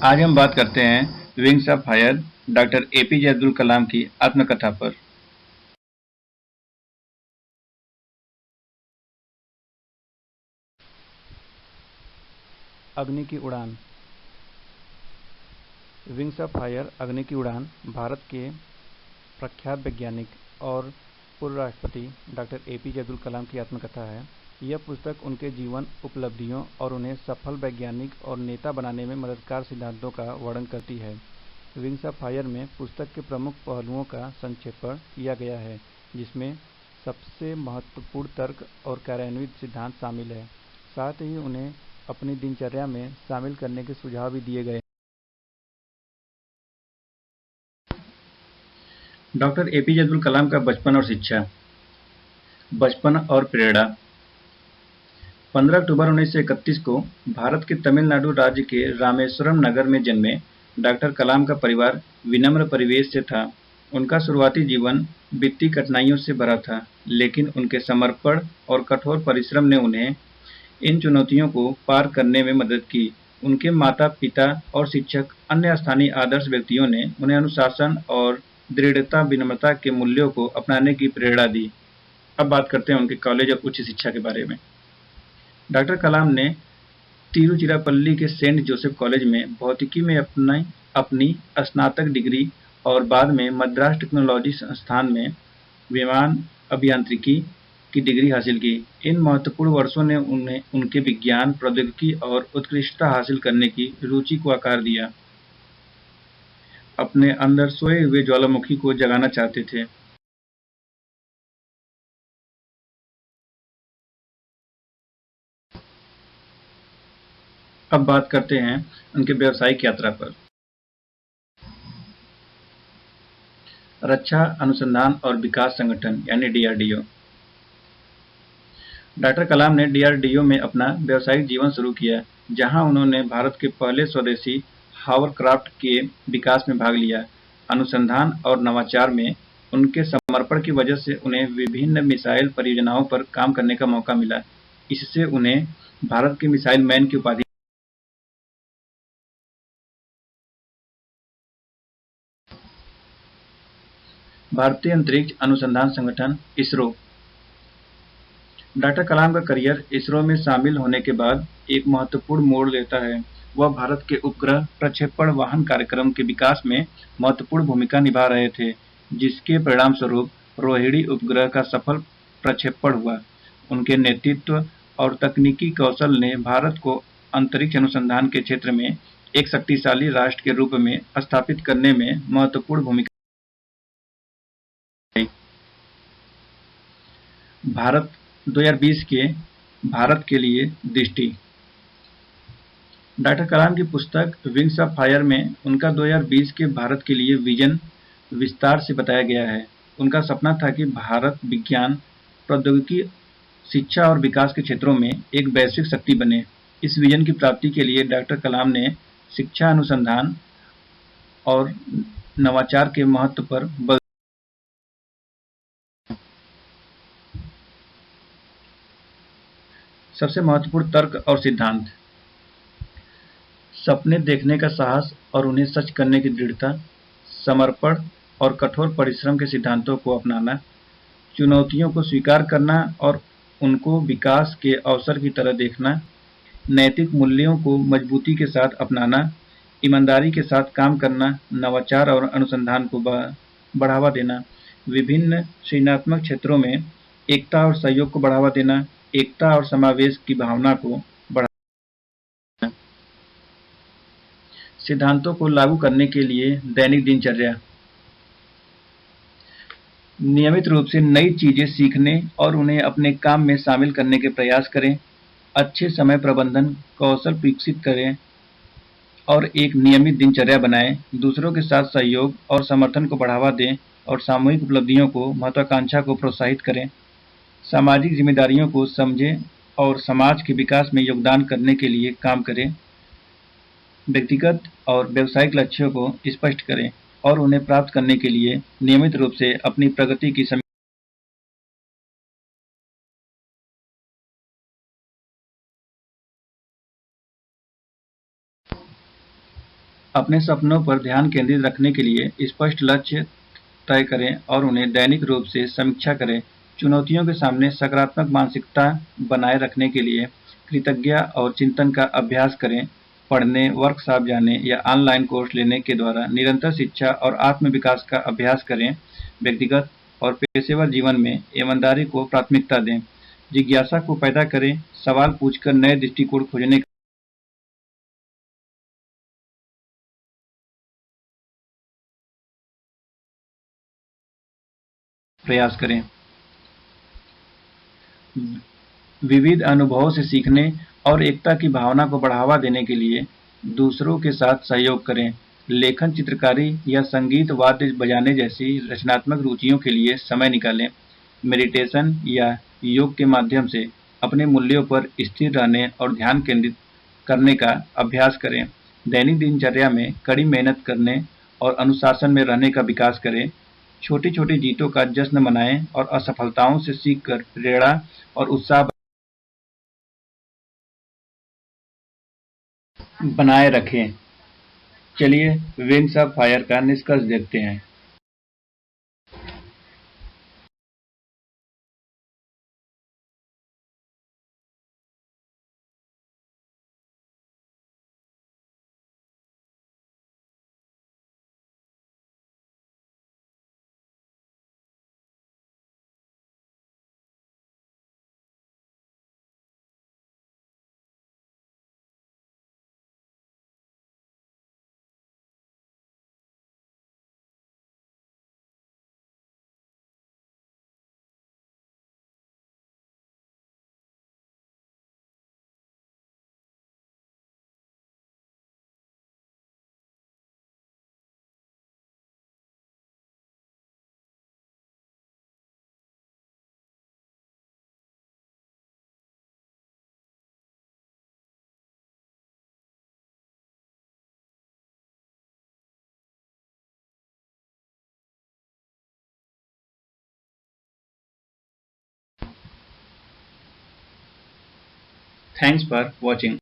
आज हम बात करते हैं wings of fire doctor APJ Abdul Kalam की आत्मकथा पर। अग्नि की उड़ान। विंग्स ऑफ फायर अग्नि की उड़ान भारत के प्रख्यात वैज्ञानिक और पूर्व राष्ट्रपति डॉक्टर एपीजे अब्दुल कलाम की आत्मकथा है। यह पुस्तक उनके जीवन, उपलब्धियों और उन्हें सफल वैज्ञानिक और नेता बनाने में मददगार सिद्धांतों का वर्णन करती है। विंग्स ऑफ फायर में पुस्तक के प्रमुख पहलुओं का संक्षेपण किया गया है, जिसमें सबसे महत्वपूर्ण तर्क और कार्यान्वित सिद्धांत शामिल है। साथ ही उन्हें अपनी दिनचर्या में शामिल करने के सुझाव भी दिए गए। डॉक्टर एपीजे अब्दुल कलाम का बचपन और शिक्षा। बचपन और प्रेरणा। 15 अक्टूबर 1931 को भारत के तमिलनाडु राज्य के रामेश्वरम नगर में जन्मे डॉक्टर कलाम का परिवार विनम्र परिवेश से था। उनका शुरुआती जीवन वित्तीय कठिनाइयों से भरा था, लेकिन उनके समर्पण और कठोर परिश्रम ने उन्हें इन चुनौतियों को पार करने में मदद की। उनके माता-पिता और शिक्षक अन्य स्थानीय आदर्श व्यक्तियों ने उन्हें अनुशासन और दृढ़ता, विनम्रता के मूल्यों को अपनाने की प्रेरणा दी। अब बात करते हैं उनके कॉलेज और उच्च शिक्षा के बारे में। डॉक्टर कलाम ने तिरुचिरापल्ली के सेंट जोसेफ कॉलेज में भौतिकी में अपनी स्नातक डिग्री और बाद में मद्रास टेक्नोलॉजी संस्थान में विमान अभियांत्रिकी की डिग्री हासिल की। इन महत्वपूर्ण वर्षों ने उन्हें उनके विज्ञान, प्रौद्योगिकी और उत्कृष्टता हासिल करने की रुचि को आकार दिया। अपने अंदर सोए हुए ज्वालामुखी को जगाना चाहते थे। अब बात करते हैं उनके व्यावसायिक यात्रा पर। रक्षा अनुसंधान और विकास संगठन यानी डीआरडीओ। डॉक्टर कलाम ने डीआरडीओ में अपना व्यावसायिक जीवन शुरू किया, जहां उन्होंने भारत के पहले स्वदेशी हावरक्राफ्ट के विकास में भाग लिया। अनुसंधान और नवाचार में उनके समर्पण की वजह से उन्हें विभिन्न मिसाइल परियोजनाओं पर काम करने का मौका मिला। इससे उन्हें भारत के मिसाइल मैन की उपाधि। भारतीय अंतरिक्ष अनुसंधान संगठन इसरो। डॉक्टर कलाम का करियर इसरो में शामिल होने के बाद एक महत्वपूर्ण मोड़ लेता है। वह भारत के उपग्रह प्रक्षेपण वाहन कार्यक्रम के विकास में महत्वपूर्ण भूमिका निभा रहे थे, जिसके परिणामस्वरूप रोहिणी उपग्रह का सफल प्रक्षेपण हुआ। उनके नेतृत्व और तकनीकी कौशल ने भारत को अंतरिक्ष अनुसंधान के क्षेत्र में एक शक्तिशाली राष्ट्र के रूप में स्थापित करने में महत्वपूर्ण भूमिका निभाई। भारत 2020 के भारत के लिए दृष्टि। डॉक्टर कलाम की पुस्तक विंग्स ऑफ फायर में उनका 2020 के भारत के लिए विजन विस्तार से बताया गया है। उनका सपना था कि भारत विज्ञान, प्रौद्योगिकी, शिक्षा और विकास के क्षेत्रों में एक वैश्विक शक्ति बने। इस विजन की प्राप्ति के लिए डॉक्टर कलाम ने शिक्षा, अनुसंधान और नवाचार के महत्व पर बल। सबसे महत्वपूर्ण तर्क और सिद्धांत। सपने देखने का साहस और उन्हें सच करने की दृढ़ता, समर्पण और कठोर परिश्रम के सिद्धांतों को अपनाना, चुनौतियों को स्वीकार करना और उनको विकास के अवसर की तरह देखना, नैतिक मूल्यों को मजबूती के साथ अपनाना, ईमानदारी के साथ काम करना, नवाचार और अनुसंधान को बढ़ावा देना, विभिन्न सृजनात्मक क्षेत्रों में एकता और सहयोग को बढ़ावा देना, एकता और समावेश की भावना को बढ़ावा। सिद्धांतों को लागू करने के लिए दैनिक दिनचर्या। नियमित रूप से नई चीजें सीखने और उन्हें अपने काम में शामिल करने के प्रयास करें। अच्छे समय प्रबंधन कौशल विकसित करें और एक नियमित दिनचर्या बनाएं। दूसरों के साथ सहयोग और समर्थन को बढ़ावा दें और सामूहिक उपलब्धियों को महत्वाकांक्षा को प्रोत्साहित करें। सामाजिक जिम्मेदारियों को समझें और समाज के विकास में योगदान करने के लिए काम करें। व्यक्तिगत और व्यावसायिक लक्ष्यों को स्पष्ट करें और उन्हें प्राप्त करने के लिए नियमित रूप से अपनी प्रगति की समीक्षा। अपने सपनों पर ध्यान केंद्रित रखने के लिए स्पष्ट लक्ष्य तय करें और उन्हें दैनिक रूप से समीक्षा करें। चुनौतियों के सामने सकारात्मक मानसिकता बनाए रखने के लिए कृतज्ञता और चिंतन का अभ्यास करें। पढ़ने, वर्कशॉप जाने या ऑनलाइन कोर्स लेने के द्वारा निरंतर शिक्षा और आत्म विकास का अभ्यास करें। व्यक्तिगत और पेशेवर जीवन में ईमानदारी को प्राथमिकता दें। जिज्ञासा को पैदा करें, सवाल पूछकर नए दृष्टिकोण खोजने का प्रयास करें। विविध अनुभवों से सीखने और एकता की भावना को बढ़ावा देने के लिए दूसरों के साथ सहयोग करें। लेखन, चित्रकारी या संगीत वाद्य बजाने जैसी रचनात्मक रुचियों के लिए समय निकालें। मेडिटेशन या योग के माध्यम से अपने मूल्यों पर स्थिर रहने और ध्यान केंद्रित करने का अभ्यास करें। दैनिक दिनचर्या में कड़ी मेहनत करने और अनुशासन में रहने का विकास करें। छोटी-छोटी जीतों का जश्न मनाएं और असफलताओं से सीखकर प्रेरणा और उत्साह बनाए रखें। चलिए विंग्स ऑफ फायर का निष्कर्ष देखते हैं। Thanks for watching.